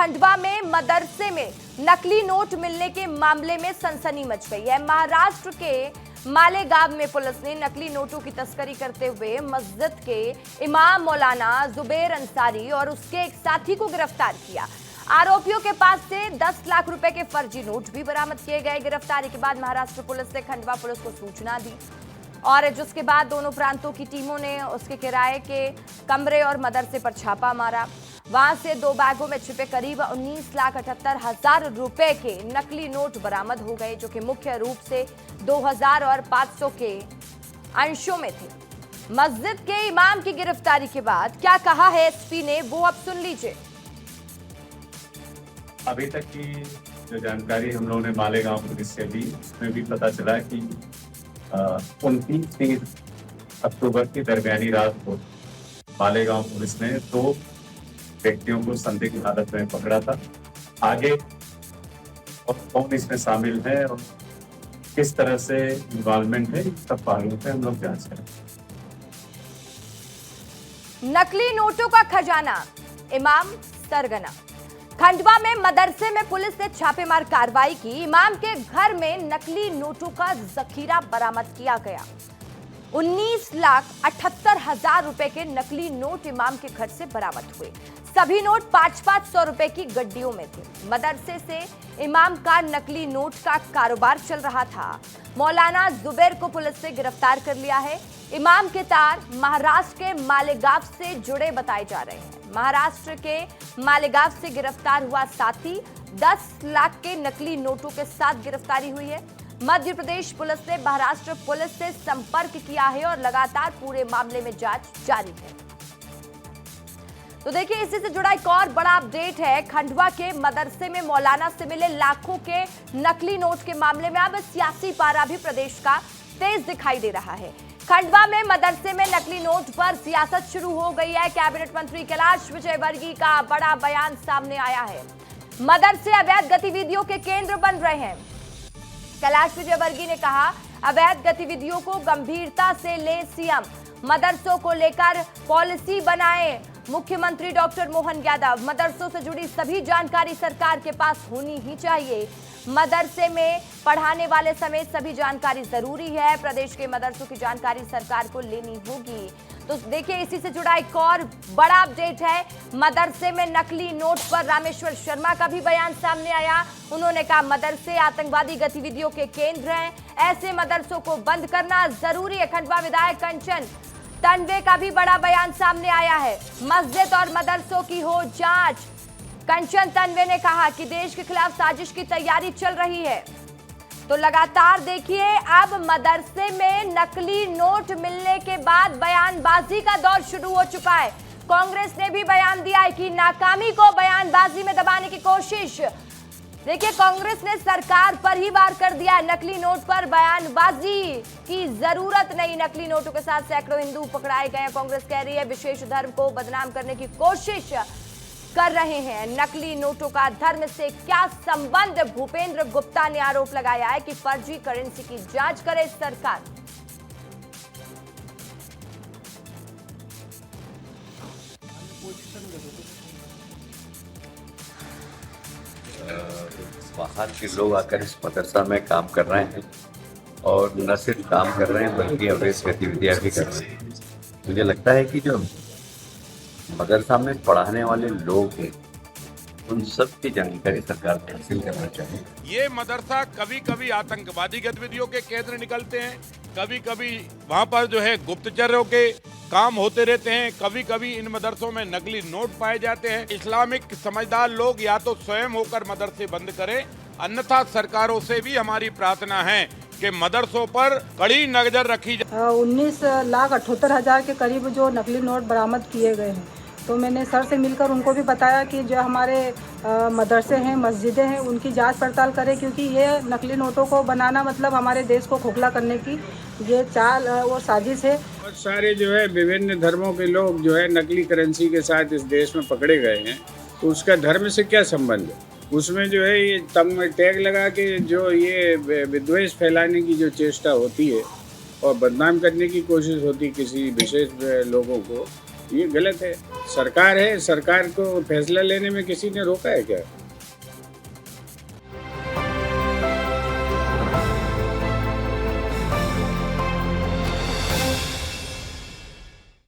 खंडवा में मदरसे में नकली नोट मिलने के मामले में सनसनी मच गई है। महाराष्ट्र के मालेगांव में पुलिस ने नकली नोटों की तस्करी करते हुए मस्जिद के इमाम मौलाना जुबैर अंसारी और उसके एक साथी को गिरफ्तार किया। आरोपियों के पास से 10 लाख रुपए के फर्जी नोट भी बरामद किए गए। गिरफ्तारी के बाद महाराष्ट्र पुलिस ने खंडवा पुलिस को सूचना दी और जिसके बाद दोनों प्रांतों की टीमों ने उसके किराए के कमरे और मदरसे पर छापा मारा। वहां से 2 बैगों में छिपे करीब 19,78,000 रुपए के नकली नोट बरामद हो गए, जो कि मुख्य रूप से 2000 और 500 के अंशों में थे। मस्जिद के इमाम की गिरफ्तारी के बाद क्या कहा है एसपी ने, वो अब सुन लीजिए। अभी तक की जो जानकारी हम लोगों ने मालेगांव पुलिस से ली, उसमें भी पता चला कि 29-30 अक्टूबर की दरमियानी रात को मालेगांव पुलिस ने 2 व्यक्तियों को संदिग्ध हालत में पकड़ा था। आगे और कौन इसमें शामिल है और किस तरह से इन्वॉल्वमेंट है, सब पहलुओं पे हम लोग जांच करें। नकली नोटों का खजाना, इमाम सरगना। खंडवा में मदरसे में पुलिस ने छापेमार कार्रवाई की। इमाम के घर में नकली नोटों का जखीरा बरामद किया गया। 19,78,000 रुपए के नकली नोट इमाम के घर से बरामद हुए। सभी नोट 500-500 रुपए की गड्डियों में थे। मदरसे से इमाम का नकली नोट का कारोबार चल रहा था। मौलाना जुबैर को पुलिस ने गिरफ्तार कर लिया है। इमाम के तार महाराष्ट्र के मालेगांव से जुड़े बताए जा रहे हैं। महाराष्ट्र के मालेगांव से गिरफ्तार हुआ साथी 10 लाख के नकली नोटों के साथ गिरफ्तारी हुई है। मध्य प्रदेश पुलिस ने महाराष्ट्र पुलिस से संपर्क किया है और लगातार पूरे मामले में जांच जारी है। तो देखिए, इसी से जुड़ा एक और बड़ा अपडेट है। खंडवा के मदरसे में मौलाना से मिले लाखों के नकली नोट के मामले में अब सियासी पारा भी प्रदेश का तेज दिखाई दे रहा है। खंडवा में मदरसे में नकली नोट पर सियासत शुरू हो गई है। कैबिनेट मंत्री कैलाश विजयवर्गीय का बड़ा बयान सामने आया है। मदरसे अवैध गतिविधियों के केंद्र बन रहे हैं। कैलाश विजयवर्गीय ने कहा, अवैध गतिविधियों को गंभीरता से ले सीएम, मदरसों को लेकर पॉलिसी बनाए मुख्यमंत्री डॉक्टर मोहन यादव। मदरसों से जुड़ी सभी जानकारी सरकार के पास होनी ही चाहिए। मदरसे में पढ़ाने वाले समेत सभी जानकारी जरूरी है। प्रदेश के मदरसों की जानकारी सरकार को लेनी होगी। तो देखिए, इसी से जुड़ा एक और बड़ा अपडेट है। मदरसे में नकली नोट पर रामेश्वर शर्मा का भी बयान सामने आया। उन्होंने कहा, मदरसे आतंकवादी गतिविधियों के केंद्र हैं, ऐसे मदरसों को बंद करना जरूरी है। खंडवा विधायक कंचन तन्वे का भी बड़ा बयान सामने आया है। मस्जिद और मदरसों की हो जांच। कंचन तन्वे ने कहा कि देश के खिलाफ साजिश की तैयारी चल रही है। तो लगातार देखिए, अब मदरसे में नकली नोट मिलने के बाद बयानबाजी का दौर शुरू हो चुका है। कांग्रेस ने भी बयान दिया है कि नाकामी को बयानबाजी में दबाने की कोशिश। देखिए, कांग्रेस ने सरकार पर ही वार कर दिया है। नकली नोट पर बयानबाजी की जरूरत नहीं। नकली नोटों के साथ सैकड़ों हिंदू पकड़ाए गए हैं। कांग्रेस कह रही है विशेष धर्म को बदनाम करने की कोशिश कर रहे हैं। नकली नोटों का धर्म से क्या संबंध? भूपेंद्र गुप्ता ने आरोप लगाया है कि फर्जी करेंसी की जांच करे सरकार। बाहर के लोग आकर इस मदरसा में काम कर रहे हैं और न सिर्फ काम कर रहे हैं बल्कि अवैध गतिविधियां भी कर रहे हैं। मुझे लगता है कि जो मदरसा में पढ़ाने वाले लोग हैं, उन सब की जानकारी सरकार को हासिल करना चाहिए। ये मदरसा कभी कभी आतंकवादी गतिविधियों के केंद्र निकलते हैं, कभी कभी वहाँ पर जो है गुप्तचरों के काम होते रहते हैं, कभी कभी इन मदरसों में नकली नोट पाए जाते हैं। इस्लामिक समझदार लोग या तो स्वयं होकर मदरसे बंद करें, अन्यथा सरकारों से भी हमारी प्रार्थना है कि मदरसों पर कड़ी नजर रखी जाए। 19,78,000 के करीब जो नकली नोट बरामद किए गए हैं, तो मैंने सर से मिलकर उनको भी बताया कि जो हमारे मदरसे हैं, मस्जिदें हैं, उनकी जांच पड़ताल करें, क्योंकि ये नकली नोटों को बनाना मतलब हमारे देश को खोखला करने की ये चाल और साजिश है। बहुत सारे जो है विभिन्न धर्मों के लोग जो है नकली करेंसी के साथ इस देश में पकड़े गए हैं, तो उसका धर्म से क्या संबंध है? उसमें जो है ये टैग लगा के जो ये विद्वेष फैलाने की जो चेष्टा होती है और बदनाम करने की कोशिश होती है किसी विशेष लोगों को, ये गलत है। सरकार है, सरकार को फैसला लेने में किसी ने रोका है क्या?